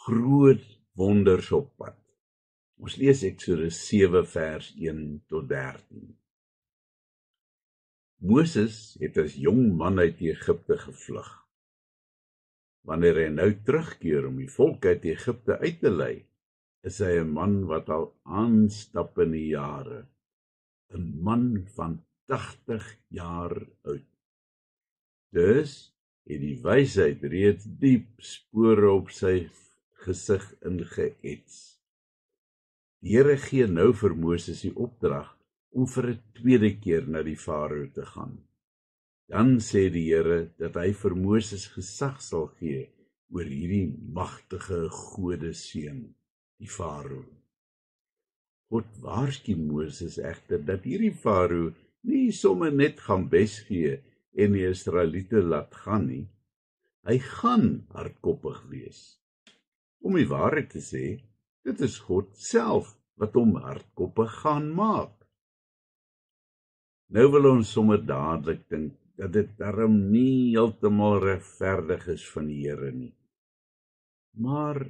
groot wonders op pad. Ons lees Eksodus 7 vers 1 tot 13. Moses het as jong man uit Egipte gevlug. Wanneer hy nou terugkeer om die volk uit Egipte uit te lei, is hy 'n man wat al aanstap in die jare, 'n man van 80 jaar oud. Dus het die wysheid reeds diep spore op sy gesig ingeets. Die Here gee nou vir Moses die opdrag om vir 'n tweede keer na die Farao te gaan. Dan sê die Here dat hy vir Moses gesag sal gee oor hierdie magtige godeseun, die Farao. God waarsku Moses egter dat hierdie Farao nie sommer net gaan besgee en die Israeliete laat gaan nie. Hy gaan hardkoppig wees. Om die waarheid te sê, dit is God self wat hom hardkoppig gaan maak. Nou wil ons sommer dadelik dink dat dit darm nie heeltemal regverdig is van die Here nie. Maar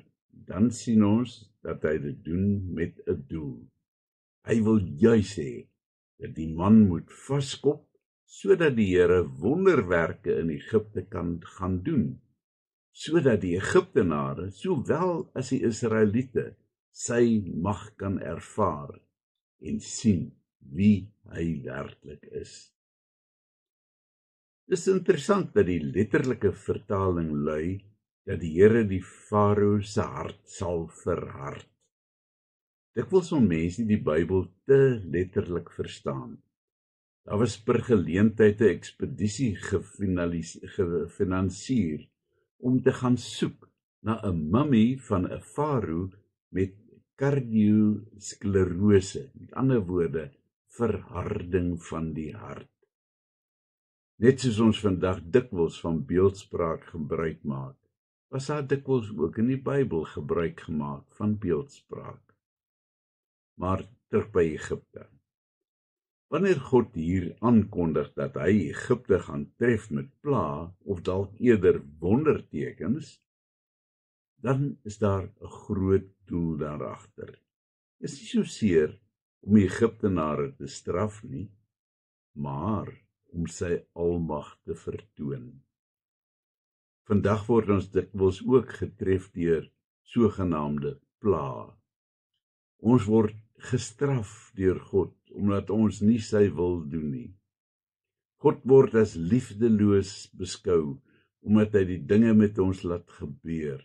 dan sien ons dat hy dit doen met 'n doel. Hy wil juis hê dat die man moet vaskop, sodat die Here wonderwerke in Egipte kan gaan doen, sodat die Egiptenare, sowel as die Israeliete, sy mag kan ervaar en sien wie hy werklik is. Dis interessant dat die letterlike vertaling lui dat die Here die Farao se hart sal verhard. Dikwels wil mense die Bybel te letterlik verstaan. Daar was per geleentheid 'n ekspedisie gefinansier om te gaan soek na 'n mummie van 'n farao met kardiosklerose, met ander woorde, verharding van die hart. Net soos ons vandag dikwels van beeldspraak gebruik maak, was daar dikwels ook in die Bybel gebruik gemaak van beeldspraak. Maar terug by Egipte. Wanneer God hier aankondig dat hy Egipte gaan tref met pla, of dalk eerder wondertekens, dan is daar 'n groot doel daarachter. Is nie soseer om die Egiptenare te straf nie, maar om sy almag te vertoon. Vandag word ons dikwels ook getref deur sogenaamde pla. Ons word gestraf deur God, omdat ons nie sy wil doen nie. God word as liefdeloos beskou, omdat hy die dinge met ons laat gebeur.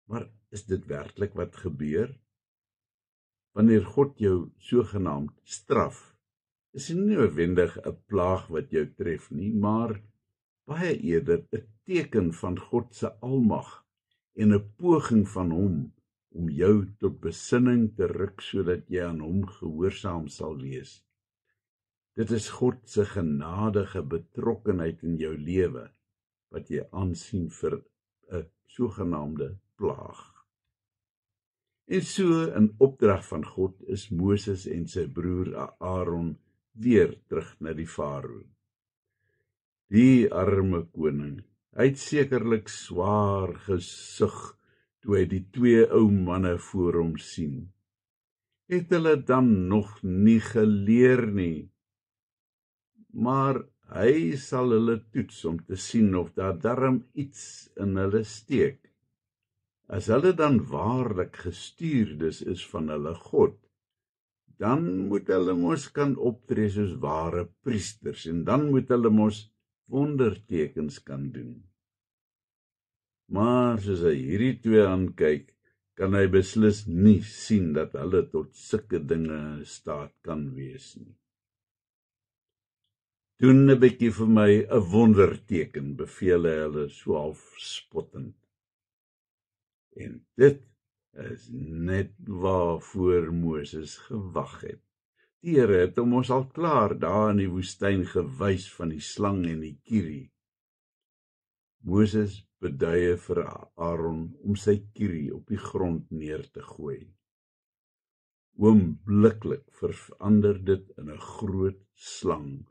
Maar is dit werklik wat gebeur? Wanneer God jou sogenaamd straf, is dit nie noodwendig 'n plaag wat jou tref nie, maar baie eerder 'n teken van God se almag en 'n poging van hom om jou tot besinning te ruk sodat jy aan hom gehoorsaam sal wees. Dit is God se genadige betrokkenheid in jou lewe wat jy aansien vir 'n sogenaamde plaag. En so in opdrag van God is Moses en sy broer Aaron weer terug na die Farao. Die arme koning, hy het sekerlik swaar gesug toe hy die twee ou manne voor hom sien. Het hulle dan nog nie geleer nie? Maar hy sal hulle toets om te sien of daar darm iets in hulle steek. As hulle dan waarlik gestuurdes is van hulle God, dan moet hulle mos kan optree soos ware priesters, en dan moet hulle mos wondertekens kan doen. Maar soos hy hierdie twee aankyk, kan hy beslis nie sien dat hulle tot sulke dinge in staat kan wees nie. Doen 'n bietjie vir my 'n wonderteken, beveel hy hulle so half spottend. En dit is net waarvoor Moses gewag het. Die Here het hom ons al klaar daar in die woestyn gewys van die slang en die kierie. Moses beduie vir Aaron om sy kierie op die grond neer te gooi. Oombliklik verander dit in 'n groot slang,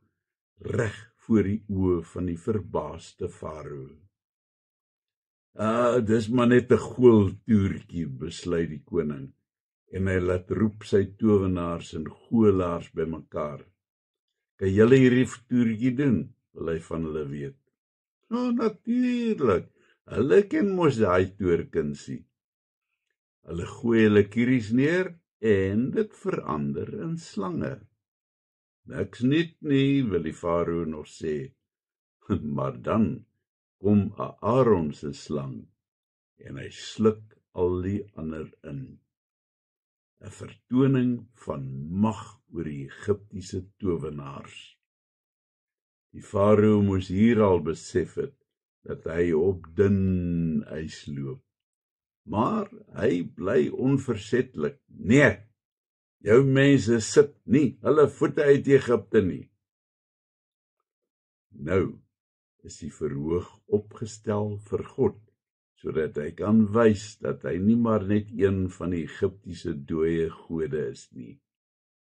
reg voor die oë van die verbaasde Farao. Dis maar net 'n goeltoertjie, besluit die koning, en hy laat roep sy towenaars en goelaars bymekaar. Kan julle hierdie toertjie doen? Wil hy van hulle weet. Natuurlik, hulle ken mos daai toerkunsie. Hulle gooi hulle kieries neer en dit verander in slange. Niks niet nie, wil die farao nog sê, maar dan kom 'n Aaron se slang en hy sluk al die ander in. 'n Vertoning van mag oor die Egiptiese towenaars. Die farao moes hier al besef het dat hy op dun ys loop. Maar hy bly onversetlik. Nee, jou mense sit nie hulle voete uit Egipte nie. Nou is die verhoog opgestel vir God, sodat hy kan wys dat hy nie maar net een van die Egiptiese dooie gode is nie,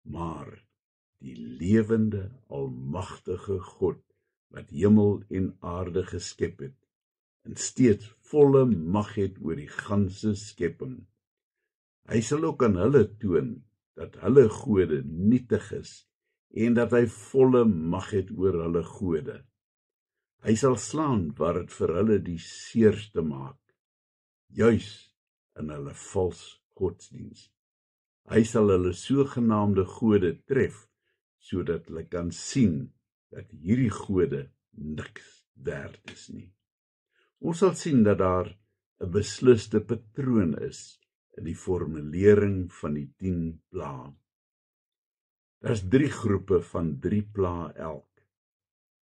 maar die lewende, almagtige God wat hemel en aarde geskep het en steeds volle mag het oor die ganse skepping. Hy sal ook aan hulle toon dat hulle gode nietig is en dat hy volle mag het oor hulle gode. Hy sal slaan waar dit vir hulle die seerste maak, juis in hulle vals godsdiens. Hy sal hulle sogenaamde gode tref, sodat hulle kan sien dat hierdie gode niks werd is nie. Ons sal sien dat daar 'n beslisste patroon is in die formulering van die 10 plaae. Daar's 3 groepe van 3 plaae elk,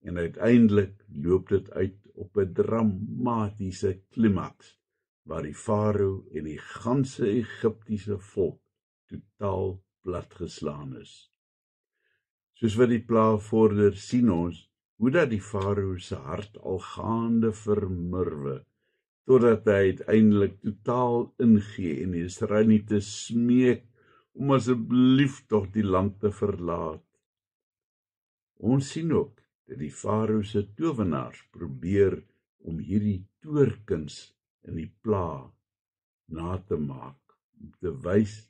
en uiteindelik loop dit uit op 'n dramatiese klimaks, waar die farao en die ganse Egiptiese volk totaal platgeslaan is. Soos wat die plaae vorder, sien ons hoe dat die farao se hart al gaande vermurwe, totdat hy uiteindelik totaal ingee en die Israeliete smeek om asseblief tog die land te verlaat. Ons sien ook dat die farao se towenaars probeer om hierdie toorkuns in die plaae na te maak, om te wys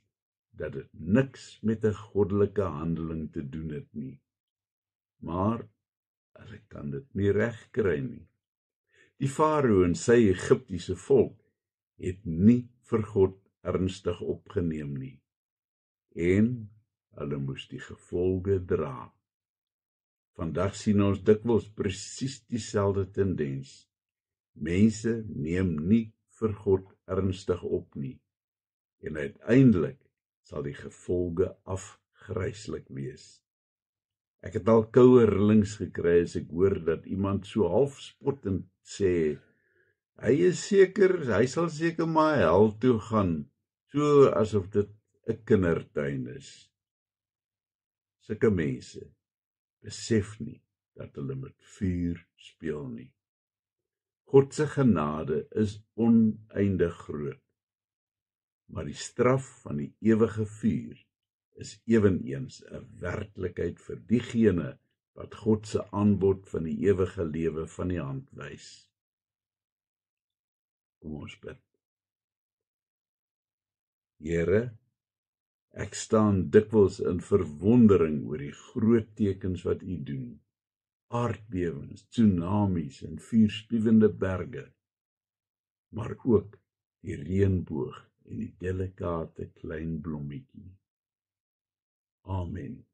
dat dit niks met 'n goddelike handeling te doen het nie. Maar hulle kan dit nie regkry nie. Die farao en sy Egiptiese volk het nie vir God ernstig opgeneem nie, en hulle moes die gevolge dra. Vandag sien ons dikwels presies dieselfde tendens. Mense neem nie vir God ernstig op nie, en uiteindelik sal die gevolge afgryslik wees. Ek het al koue rillings gekry as ek hoor dat iemand so half spottend sê, hy sal seker maar hel toe gaan, so asof dit 'n kindertuin is. Sulke mense besef nie dat hulle met vuur speel nie. God se genade is oneindig groot, maar die straf van die ewige vuur is eweneens 'n werklikheid vir diegene wat God se aanbod van die ewige lewe van die hand wys. Kom ons bid. Here, ek staan dikwels in verwondering oor die groot tekens wat U doen. Aardbewings, tsunamies en vuurspuwende berge, maar ook die reënboog en die delikate klein blommetjie. Amen.